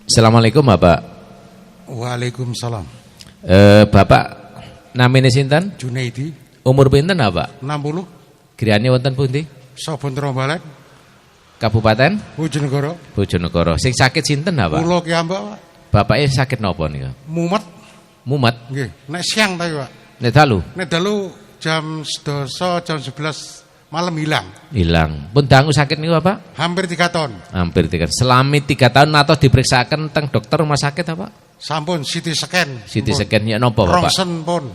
Assalamualaikum Bapak. Waalaikumsalam. Bapak namine sinten? Junaidi. Umur pinten Bapak? 60. Griyane wonten pundi? Sabendra Balet. Kabupaten Bojonegoro. Bojonegoro. Sing sakit sinten Bapak? Kula ki ambak, Pak. Bapake sakit napa niku? Mumet. Mumet. Nggih, nek siang ta, Pak. Nek dalu? Nek dalu jam 12 jam 11 malam hilang. Hilang. Pun dangu sakit niku Bapak? Hampir 3 tahun. Hampir 3. Selami 3 tahun atau diperiksakan teng dokter rumah sakit apa? Sampun CT scan. CT scan ya napa Bapak? Rongsen pun.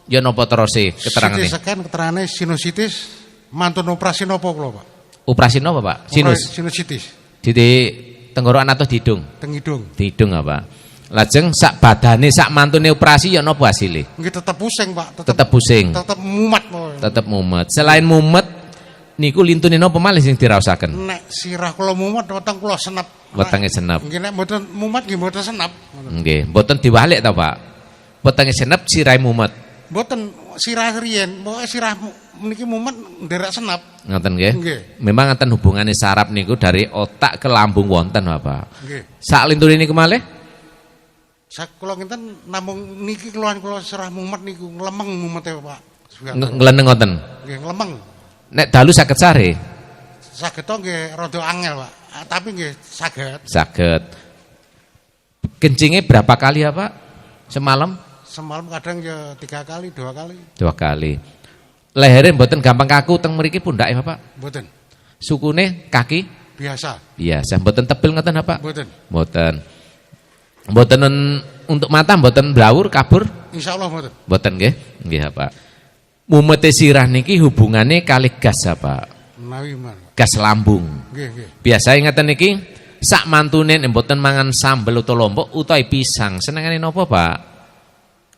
Ya napa terus keterangane? CT scan keterangane sinusitis, mantun operasi napa kula, Pak? Operasi napa Pak? Sinus. Sinusitis. Di tenggorokan atau di hidung? Teng hidung. Di hidung apa? Lajeng sak badane sak mantune operasi ya napa hasile? Nggih tetep pusing, Pak. Tetep pusing. Tetep mumet, Pak. Tetep mumet. Selain mumet niku lintune napa malih sing diraosaken? Nek sirah kula mumet weteng kula senep. Wetenge senep. Nggih nek mboten mumet nggih mboten senep. Nggih, mboten diwalik ta, Pak? Wetenge senep sirahe mumet. Mboten sirah riyen, pokoke sirah niki mumet nderek senep. Ngoten nggih? Nggih. Memang ngoten hubungane saraf niku dari otak ke lambung wonten, Bapak. Nggih. Sak lintune niku malih? Sak kula ngenten namung niki keluhan kula sirah mumet niku nglemeng mumete, Pak. Ngleneng ngoten. Nggih, nglemeng. Nek dalu saged sare? Saged to nggih rada angel, Pak. Tapi nggih saged. Saged. Kencingnya berapa kali ya, Pak? Semalam? Semalam kadang ya 3 kali, 2 kali. 2 kali. Lehernya mboten gampang kaku teng mriki pundake, Bapak? Mboten. Sukune kaki? Biasa. Biasa. Mboten tebel ngoten, Bapak? Mboten. Mboten. Mboten untuk mata mboten blawur kabur? Insyaallah mboten. Mboten nggih. Nggih, Pak. Mumete sirah niki hubungane kali gas, Pak. Menawi man. Gas lambung. Nggih, nggih. Biasa ngeten niki sak mantune mboten mangan sambel utawa lombok utawa pisang. Senengane napa, Pak?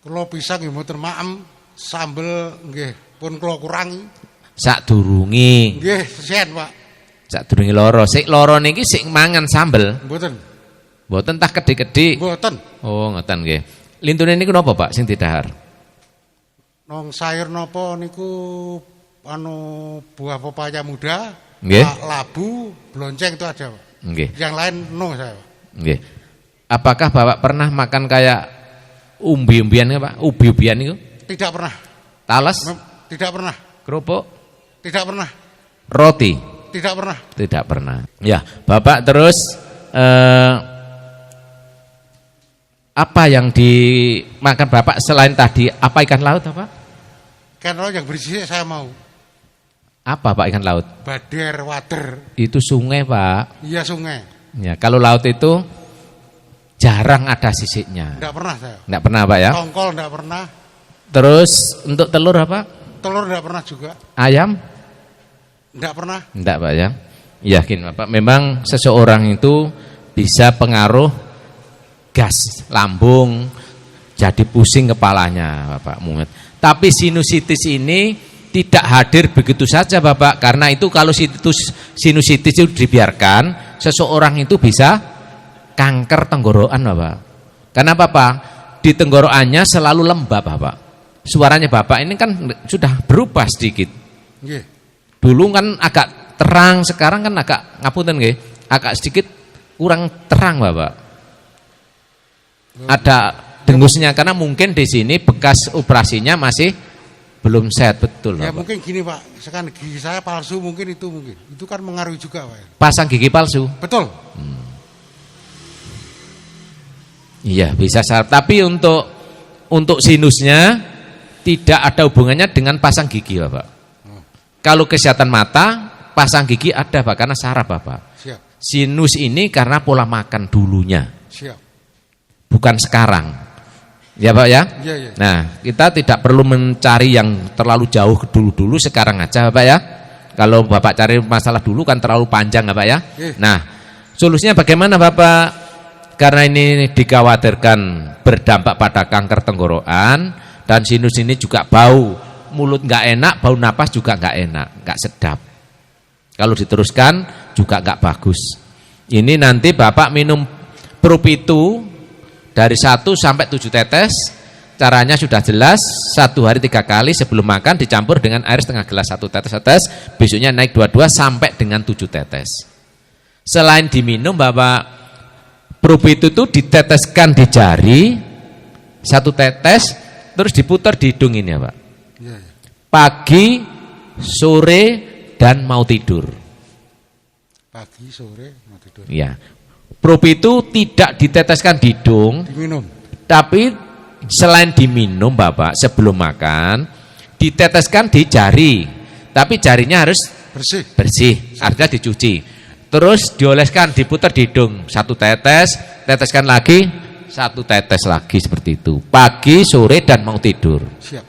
Kula pisang nggih mboten maem, sambel nggih pun kula kurangi. Sadurunge. Nggih, sesen, Pak. Sadurunge lara. Sik lara niki sik mangan sambel. Mboten. Mboten tah kedhi-kedhi. Mboten. Oh, ngoten nggih. Lintune niku napa, Pak, sing didhahar? Nong sayur napa niku anu buah pepaya muda, Nggih. labu, blonceng itu ada, Pak. Nggih. Yang lain no saya, Pak. Nggih. Apakah Bapak pernah makan kayak umbi-umbian, Pak? Ubi-ubian niku? Tidak pernah. Talas? Tidak pernah. Kerupuk? Tidak pernah. Roti? Tidak pernah. Tidak pernah. Ya, Bapak terus apa yang dimakan Bapak selain tadi? Apa ikan laut, Pak? Kan kalau yang bersih saya mau. Apa, Pak, ikan laut? Bader, water. Itu sungai, Pak. Iya sungai. Ya, kalau laut itu jarang ada sisiknya. Tidak pernah saya. Tidak pernah, Pak, ya? Tongkol tidak pernah. Terus untuk telur apa? Telur tidak pernah juga. Ayam? Tidak pernah. Tidak, Pak, ya? Yakin, Bapak. Memang seseorang itu bisa pengaruh gas lambung, jadi pusing kepalanya, Bapak, mumet. Tapi sinusitis ini tidak hadir begitu saja, Bapak, karena itu kalau sinusitis itu dibiarkan, seseorang itu bisa kanker tenggorokan, Bapak. Karena Bapak di tenggorokannya selalu lembab, Bapak. Suaranya Bapak ini kan sudah berubah sedikit. Nggih. Dulu kan agak terang, sekarang kan agak ngapunten nggih, agak sedikit kurang terang, Bapak. Ada dengusnya karena mungkin di sini bekas operasinya masih belum sehat betul, Ya Bapak. mungkin gini, Pak. Sekarang gigi saya palsu mungkin itu mungkin. Itu kan mengaruhi juga, Pak. Pasang gigi palsu. Betul. Iya, bisa saraf. Tapi untuk sinusnya tidak ada hubungannya dengan pasang gigi, Bapak. Kalau kesehatan mata, pasang gigi ada, Pak, karena saraf, Bapak. Siap. Sinus ini karena pola makan dulunya, Siap. bukan sekarang. Ya, Pak, ya? Iya, iya. Nah, kita tidak perlu mencari yang terlalu jauh dulu-dulu, sekarang aja, Bapak, ya. Kalau Bapak cari masalah dulu kan terlalu panjang, Bapak, ya. Nah, solusinya bagaimana, Bapak? Karena ini dikhawatirkan berdampak pada kanker tenggorokan dan sinus ini juga bau, mulut nggak enak, bau napas juga nggak enak, nggak sedap. Kalau diteruskan juga nggak bagus. Ini nanti Bapak minum Propitu dari 1 sampai 7 tetes Caranya sudah jelas, 1 hari 3 kali sebelum makan dicampur dengan air setengah gelas 1 tetes, besoknya naik 2 sampai dengan 7 tetes. Selain diminum Bapak, Probitu itu diteteskan di jari 1 tetes, terus diputar di hidung ini ya Pak. Iya, iya. Pagi, sore, dan mau tidur. Pagi, sore, mau tidur. Ya. Probitu tidak diteteskan di hidung, Diminum. tapi selain diminum Bapak sebelum makan, diteteskan di jari. Tapi jarinya harus Bersih. bersih, artinya dicuci. Terus dioleskan, diputar di hidung 1 tetes, teteskan lagi 1 tetes lagi seperti itu. Pagi, sore, dan mau tidur. Siap.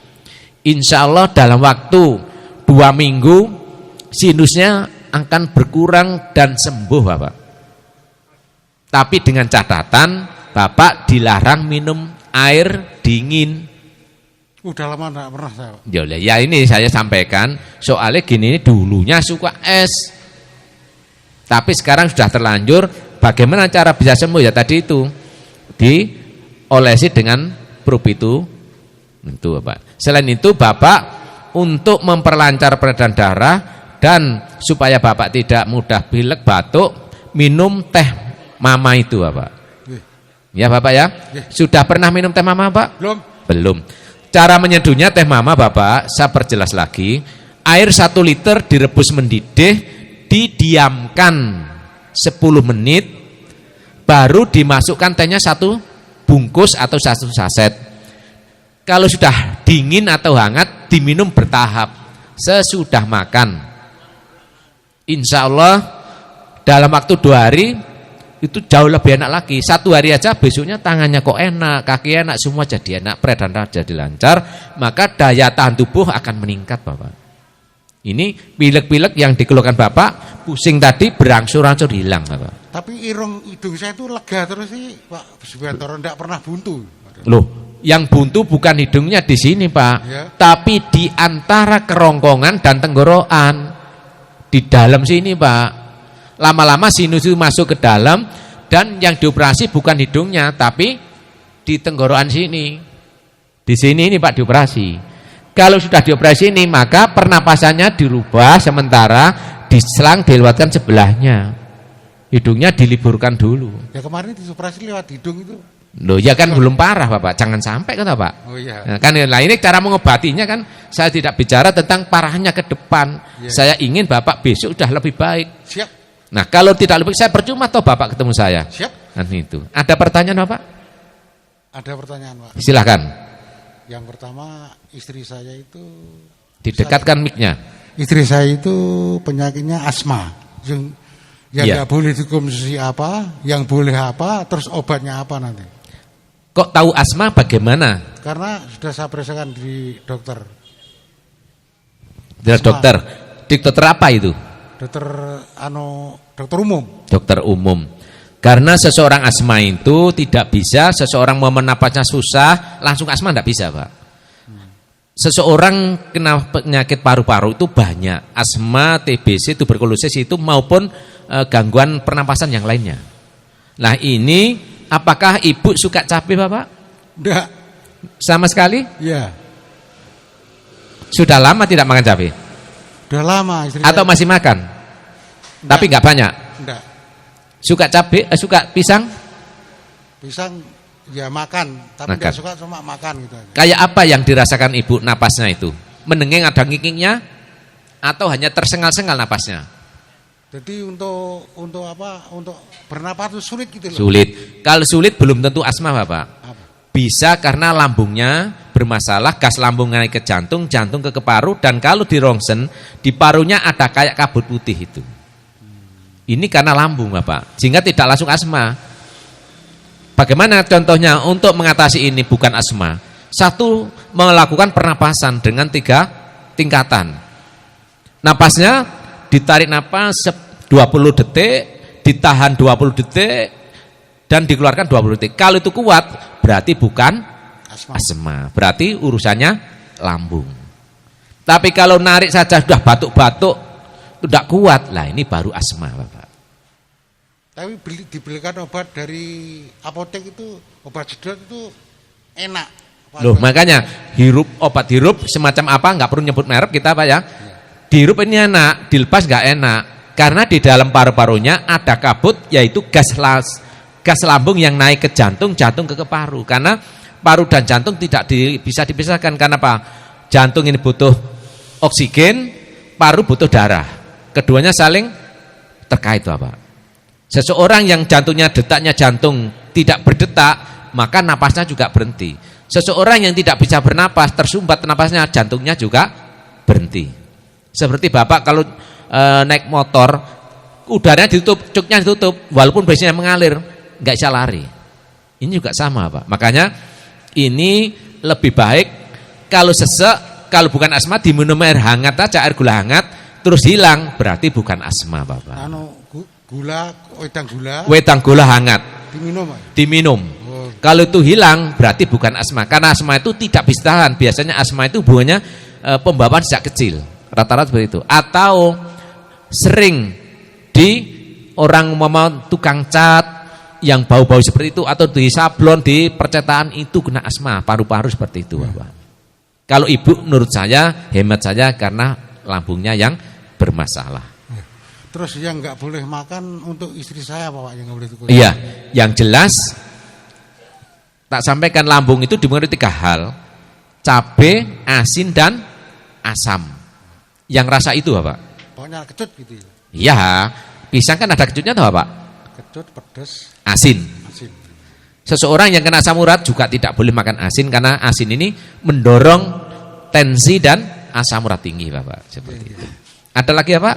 Insya Allah dalam waktu 2 minggu sinusnya akan berkurang dan sembuh Bapak. Tapi dengan catatan Bapak dilarang minum air dingin. Udah lama enggak pernah saya, Pak. Ya ini saya sampaikan soalnya gini, dulunya suka es. Tapi sekarang sudah terlanjur, bagaimana cara bisa sembuh ya tadi itu. Diolesi dengan Probitu itu Bapak. Selain itu Bapak untuk memperlancar peredaran darah dan supaya Bapak tidak mudah pilek batuk, minum teh mama itu Bapak. Ya Bapak ya. Sudah pernah minum teh mama Pak? Belum. Belum. Cara menyeduhnya teh mama Bapak, saya perjelas lagi. Air 1 liter direbus mendidih, didiamkan 10 menit, baru dimasukkan tehnya 1 bungkus atau 1 saset. Kalau sudah dingin atau hangat, diminum bertahap sesudah makan. Insya Allah dalam waktu 2 hari itu jauh lebih enak lagi. 1 hari aja besoknya tangannya kok enak, kaki enak, semua jadi enak, peredaran darah jadi lancar, maka daya tahan tubuh akan meningkat Bapak. Ini pilek-pilek yang dikeluhkan Bapak, pusing tadi berangsur-angsur hilang Bapak. Tapi irung hidung saya itu lega terus sih Pak Subiantoro, enggak pernah buntu. Loh, yang buntu bukan hidungnya di sini Pak, Ya. tapi di antara kerongkongan dan tenggorokan. Di dalam sini Pak. Lama-lama sinus itu masuk ke dalam dan yang dioperasi bukan hidungnya tapi di tenggorokan sini. Di sini ini Pak dioperasi. Kalau sudah dioperasi ini maka pernapasannya dirubah sementara diselang dilewatkan sebelahnya. Hidungnya diliburkan dulu. Ya kemarin dioperasi lewat hidung itu. Loh ya kan belum parah Bapak, jangan sampai kan Pak. Oh iya. Nah, kan nah ini cara mengobatinya kan saya tidak bicara tentang parahnya ke depan. Ya. Saya ingin Bapak besok sudah lebih baik. Siap. Nah kalau tidak lebih saya percuma toh Bapak ketemu saya. Siap. Kan itu. Ada pertanyaan Bapak? Ada pertanyaan Pak. Silahkan. Yang pertama istri saya itu Didekatkan mic-nya. Istri saya itu penyakitnya asma. Yang Iya. nggak boleh dikonsumsi apa, yang boleh apa, terus obatnya apa nanti. Kok tahu asma bagaimana? Karena sudah saya periksakan di dokter. Dari Asma. dokter. Di dokter apa itu? Dokter umum. Dokter umum. Karena seseorang asma itu tidak bisa, seseorang mau menapasnya susah, langsung asma tidak bisa Pak. Seseorang kena penyakit paru-paru itu banyak. Asma, TBC, tuberkulosis itu maupun gangguan pernapasan yang lainnya. Nah ini, apakah ibu suka cabai Bapak? Enggak. Sama sekali? Ya. Sudah lama tidak makan cabai? Udah lama istri Atau saya. masih makan? Enggak. Tapi nggak banyak? Enggak. Suka cabai, suka pisang? Pisang ya makan, tapi Makan. enggak suka cuma makan gitu aja. Kayak apa yang dirasakan ibu napasnya itu? Menengeng ada ngikingnya? Atau hanya tersengal-sengal napasnya? Jadi untuk apa? Untuk bernapas itu sulit gitu loh. Sulit. Kalau sulit belum tentu asma Bapak. Apa? Bisa karena lambungnya bermasalah, gas lambung naik ke jantung, jantung ke paru, dan kalau di rongsen, di parunya ada kayak kabut putih itu. Ini karena lambung Bapak, sehingga tidak langsung asma. Bagaimana contohnya untuk mengatasi ini bukan asma? 1, melakukan pernapasan dengan 3 tingkatan. Napasnya ditarik napas 20 detik, ditahan 20 detik, dan dikeluarkan 20 detik. Kalau itu kuat, berarti bukan asma. Berarti urusannya lambung. Tapi kalau narik saja sudah batuk-batuk, tidak kuat, lah ini baru asma Bapak. Tapi dibelikan obat dari apotek itu, obat sedot itu enak. Loh, makanya obat hirup semacam apa nggak perlu nyebut merek kita Pak ya. Dihirup ini enak, dilepas nggak enak. Karena di dalam paru-parunya ada kabut, yaitu gas lambung yang naik ke jantung, jantung ke paru. Karena paru dan jantung tidak bisa dipisahkan. Karena apa? Jantung ini butuh oksigen, paru butuh darah. Keduanya saling terkait Bapak. Seseorang yang jantungnya detaknya jantung tidak berdetak, maka napasnya juga berhenti. Seseorang yang tidak bisa bernapas, tersumbat napasnya, jantungnya juga berhenti. Seperti Bapak kalau naik motor, udaranya ditutup, cuknya ditutup, walaupun bensinnya mengalir, nggak bisa lari. Ini juga sama Pak. Makanya ini lebih baik kalau sesek, kalau bukan asma diminum air hangat aja, air gula hangat, terus hilang, berarti bukan asma Bapak. Wedang gula hangat diminum. Kalau itu hilang berarti bukan asma. Karena asma itu tidak bisa tahan. Biasanya asma itu hubungannya pembawaan sejak kecil. Rata-rata seperti itu. Atau sering di orang tukang cat yang bau-bau seperti itu, atau di sablon, di percetakan, itu kena asma, paru-paru seperti itu Bapak. Kalau ibu menurut saya, hemat saya, karena lambungnya yang bermasalah. Terus yang nggak boleh makan untuk istri saya Pak, yang nggak boleh itu. Iya, yang jelas tak sampaikan lambung itu dimengerti 3 hal. Cabai, asin, dan asam. Yang rasa itu Bapak. Pokoknya kecut gitu ya. Iya, pisang kan ada kecutnya tuh Bapak. Kecut, pedas, asin. Seseorang yang kena asam urat juga tidak boleh makan asin, karena asin ini mendorong tensi dan asam urat tinggi Bapak. Seperti itu. Ada lagi ya Pak?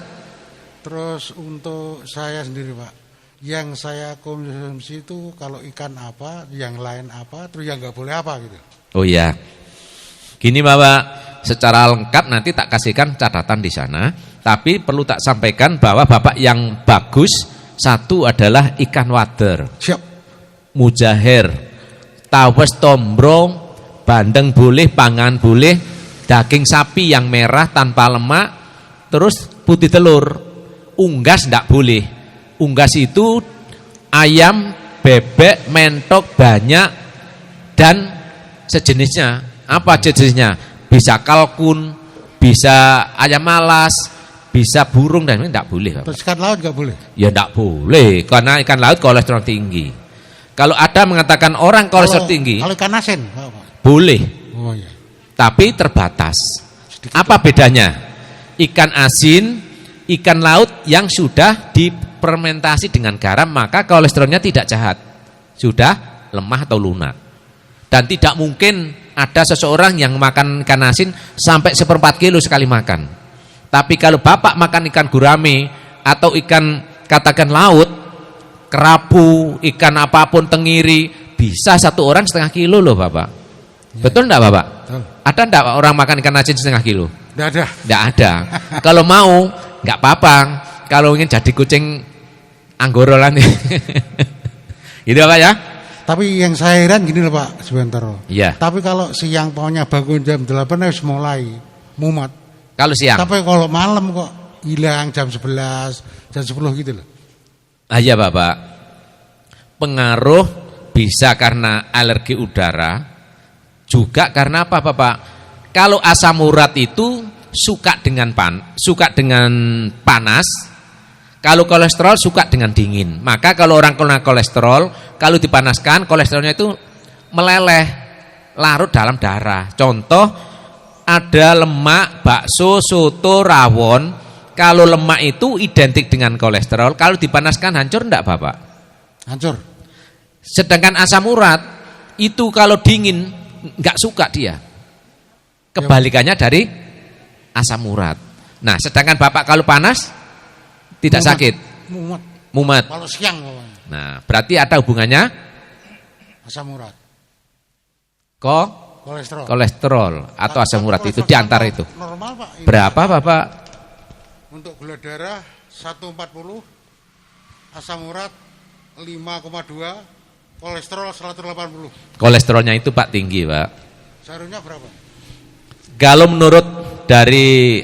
Terus untuk saya sendiri Pak, yang saya konsumsi itu kalau ikan apa, yang lain apa, terus yang nggak boleh apa gitu. Oh iya, gini Bapak, secara lengkap nanti tak kasihkan catatan di sana. Tapi perlu tak sampaikan bahwa Bapak yang bagus, satu adalah ikan wader. Siap. Mujaher, tawes tombrong, bandeng boleh, pangan boleh, daging sapi yang merah tanpa lemak, terus putih telur. Unggas enggak boleh. Unggas itu ayam, bebek, mentok, banyak, dan sejenisnya. Apa jenisnya? Bisa kalkun, bisa ayam malas, bisa burung, dan ini enggak boleh. Terus ikan laut enggak boleh? Ya enggak boleh, karena ikan laut kolesterol tinggi. Kalau ada mengatakan orang kolesterol tinggi, kalau ikan asin boleh. Oh iya. Tapi terbatas. Apa bedanya? Ikan asin, ikan laut yang sudah difermentasi dengan garam, maka kolesterolnya tidak jahat, sudah lemah atau lunak. Dan tidak mungkin ada seseorang yang makan ikan asin sampai 1/4 kilo sekali makan. Tapi kalau Bapak makan ikan gurame atau ikan katakan laut, kerapu, ikan apapun, tenggiri, bisa 1 orang 1/2 kilo loh Bapak. Ya. Betul enggak Bapak? Betul. Ada enggak orang makan ikan asin 1/2 kilo? Enggak ada. Enggak ada. Kalau mau enggak apa-apa. Kalau ingin jadi kucing anggorolan. Gitu Pak ya? Tapi yang saya heran gini loh Pak, sebentar. Iya. Tapi kalau siang pokoknya bangun jam 8 harus mulai mumet. Kalau siang. Tapi kalau malam kok hilang jam 11, jam 10 gitu loh. Iya Bapak. Pengaruh bisa karena alergi udara, juga karena apa Bapak? Kalau asam urat itu suka dengan panas. Kalau kolesterol suka dengan dingin. Maka kalau orang kena kolesterol, kalau dipanaskan kolesterolnya itu meleleh, larut dalam darah. Contoh, ada lemak, bakso, soto, rawon. Kalau lemak itu identik dengan kolesterol, kalau dipanaskan hancur enggak Bapak? Hancur. Sedangkan asam urat itu kalau dingin enggak suka dia. Kebalikannya dari asam urat. Nah, sedangkan Bapak kalau panas tidak sakit. Mumet. Kalau siang pokoknya. Nah, berarti ada hubungannya asam urat. Kolesterol atau asam urat itu di antara itu. Normal Pak. Berapa Bapak? Untuk gula darah 140, asam urat 5,2, kolesterol 180. Kolesterolnya itu Pak tinggi, Pak. Seharusnya berapa? Kalau menurut dari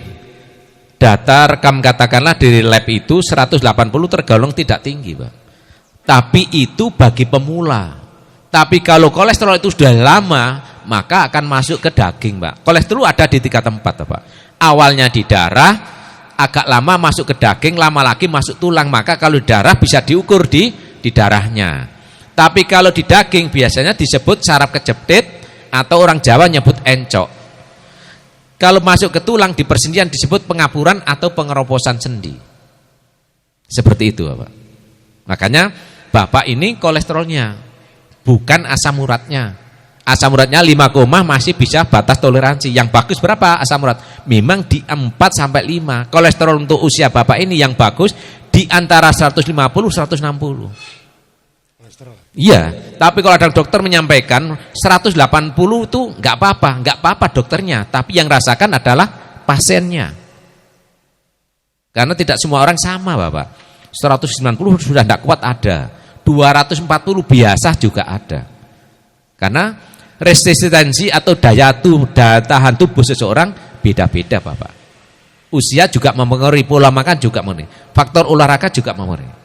data rekam katakanlah dari lab itu 180 tergolong tidak tinggi, Pak. Tapi itu bagi pemula. Tapi kalau kolesterol itu sudah lama, maka akan masuk ke daging, Pak. Kolesterol ada di 3 tempat, Pak. Awalnya di darah, agak lama masuk ke daging, lama lagi masuk tulang. Maka kalau di darah bisa diukur di darahnya. Tapi kalau di daging biasanya disebut saraf kejepit atau orang Jawa nyebut encok. Kalau masuk ke tulang di persendian disebut pengapuran atau pengeroposan sendi. Seperti itu, Bapak. Makanya Bapak ini kolesterolnya, bukan asam uratnya. Asam uratnya 5, masih bisa batas toleransi. Yang bagus berapa asam urat? Memang di 4 sampai 5. Kolesterol untuk usia Bapak ini yang bagus di antara 150 160. Iya, tapi kalau ada dokter menyampaikan 180 itu enggak apa-apa dokternya, tapi yang rasakan adalah pasiennya. Karena tidak semua orang sama, Bapak. 190 sudah enggak kuat ada. 240 biasa juga ada. Karena resistensi atau daya tahan tubuh seseorang beda-beda, Bapak. Usia juga mempengaruhi, pola makan juga mempengaruhi, faktor olahraga juga mempengaruhi.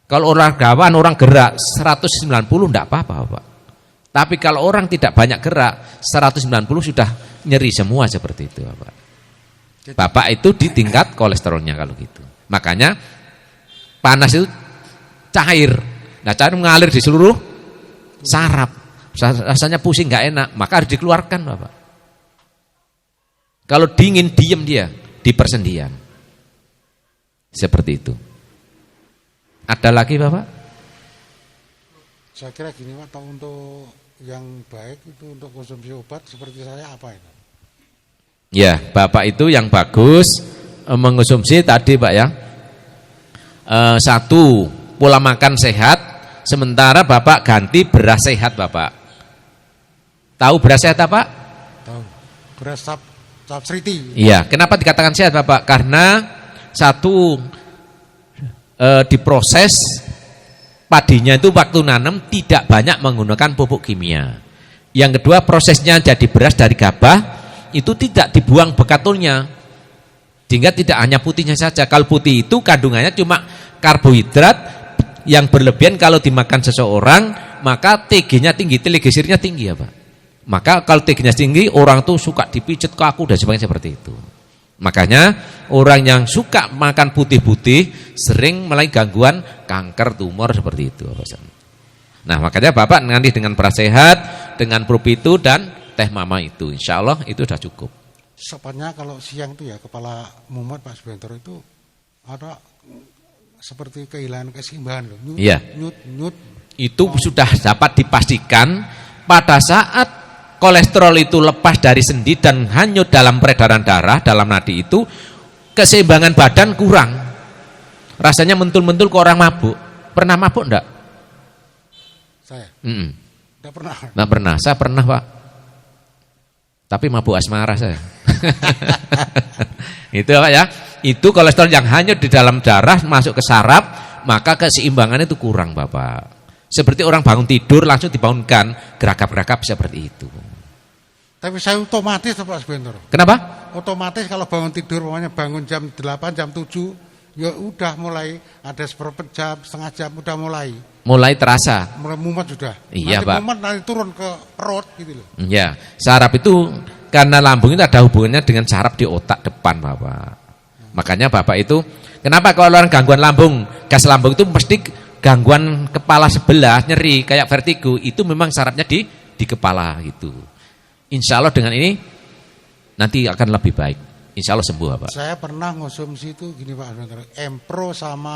Kalau olahragawan, orang gerak 190 enggak apa-apa, Bapak. Tapi kalau orang tidak banyak gerak 190 sudah nyeri semua seperti itu, Bapak. Bapak itu di tingkat kolesterolnya kalau gitu. Makanya panas itu cair. Nah, cair mengalir di seluruh saraf. Rasanya pusing nggak enak, maka harus dikeluarkan, Bapak. Kalau dingin diem dia di persendian. Seperti itu. Ada lagi, Bapak? Saya kira gini, Pak, untuk yang baik itu untuk konsumsi obat seperti saya apa itu? Ya, Bapak itu yang bagus mengonsumsi tadi, Pak ya. 1, pola makan sehat, sementara Bapak ganti beras sehat, Bapak. Tahu beras sehat apa? Tahu. Beras Sapsriti. Iya, kenapa dikatakan sehat, Bapak? Karena 1, diproses padinya itu waktu nanam tidak banyak menggunakan pupuk kimia. Yang kedua, prosesnya jadi beras dari gabah itu tidak dibuang bekatulnya, sehingga tidak hanya putihnya saja. Kalau putih itu kandungannya cuma karbohidrat yang berlebihan. Kalau dimakan seseorang maka TG-nya tinggi, trigliseridnya tinggi, ya Pak. Maka kalau TG-nya tinggi, orang tuh suka dipijet kaku dan sebagainya seperti itu. Makanya orang yang suka makan putih-putih sering mulai gangguan kanker, tumor seperti itu. Nah, makanya Bapak nanti dengan beras sehat, dengan probitu dan teh mama itu, insya Allah itu sudah cukup. Sepatnya kalau siang itu ya kepala mumet Pak Subentro itu ada seperti kehilangan keseimbangan. Iya. Nyut. Itu sudah dapat dipastikan pada saat kolesterol itu lepas dari sendi dan hanyut dalam peredaran darah, dalam nadi itu, keseimbangan badan kurang. Rasanya mentul-mentul ke orang mabuk. Pernah mabuk enggak? Saya? Enggak pernah. Enggak pernah, saya pernah, Pak. Tapi mabuk asmara saya. Itu, Pak ya. Itu kolesterol yang hanyut di dalam darah masuk ke saraf, maka keseimbangannya itu kurang, Bapak. Seperti orang bangun tidur langsung dibangunkan, geragap-geragap seperti itu. Tapi saya otomatis Pak Subentro. Kenapa? Otomatis kalau bangun tidur, pokoknya bangun jam 8, jam 7, ya udah mulai ada seperempat jam, setengah jam udah mulai. Mulai terasa. Mulai mumet sudah. Iya, nanti Pak. Mumet nanti turun ke perut gitu loh. Iya, saraf itu karena lambung itu ada hubungannya dengan saraf di otak depan, Bapak. Makanya Bapak itu, kenapa kalau orang gangguan lambung, gas lambung itu mesti gangguan kepala sebelah, nyeri, kayak vertigo, itu memang sarafnya di kepala gitu. Insya Allah dengan ini nanti akan lebih baik. Insya Allah sembuh, Pak. Saya pernah ngonsumsi itu gini Pak, Empro sama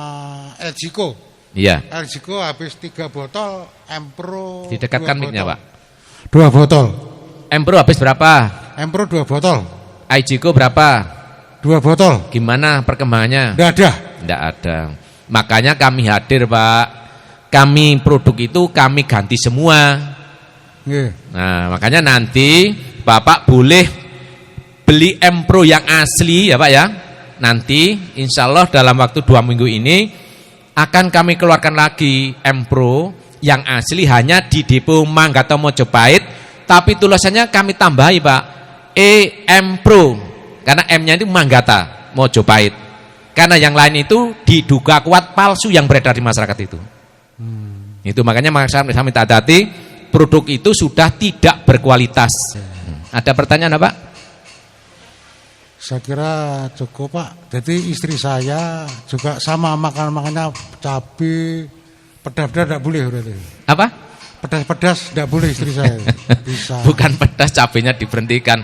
Elgico. Iya. Elgico habis 3 botol, Empro didekatkan mic-nya, Pak. 2 botol. Empro habis berapa? Empro 2 botol. Elgico berapa? 2 botol. Gimana perkembangannya? Enggak ada. Enggak ada. Makanya kami hadir, Pak. Kami produk itu kami ganti semua. Nah, makanya nanti Bapak boleh beli Empro yang asli ya Pak ya. Nanti insya Allah dalam waktu 2 minggu ini akan kami keluarkan lagi Empro yang asli hanya di depo Manggata Mojopahit, tapi tulisannya kami tambahi Pak, Empro, karena M-nya itu Manggata Mojopahit. Karena yang lain itu diduga kuat palsu yang beredar di masyarakat itu. Itu makanya saya minta hati-hati produk itu sudah tidak berkualitas. Ada pertanyaan apa? Saya kira cukup Pak. Jadi istri saya juga sama makannya cabai, pedas-pedas tidak boleh berarti. Apa? Pedas-pedas tidak boleh istri saya. Bisa. Bukan pedas, cabenya diberhentikan.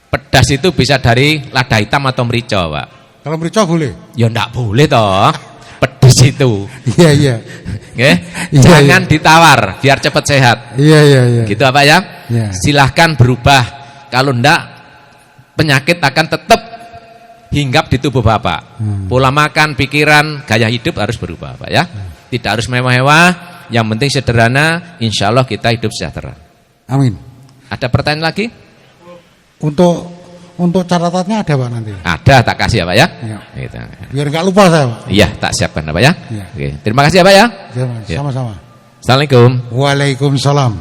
Pedas itu bisa dari lada hitam atau merica, Pak. Kalau merica boleh? Ya enggak boleh toh. Pedas itu. Iya, iya. Oke? Iya, Jangan iya. ditawar biar cepat sehat. Iya, iya, iya. Gitu apa ya? Iya. Silahkan berubah. Kalau enggak, penyakit akan tetap hinggap di tubuh Bapak. Pola makan, pikiran, gaya hidup harus berubah, Pak ya. Tidak harus mewah-mewah, yang penting sederhana, insya Allah kita hidup sejahtera. Amin. Ada pertanyaan lagi? Untuk catatannya ada Pak nanti. Ada, tak kasih ya Pak ya. Iya. Gitu. Biar nggak lupa saya Pak. Iya, tak siapkan ya Pak ya. Iya. Oke. Terima kasih ya Pak ya. Sama-sama. Assalamualaikum. Waalaikumsalam.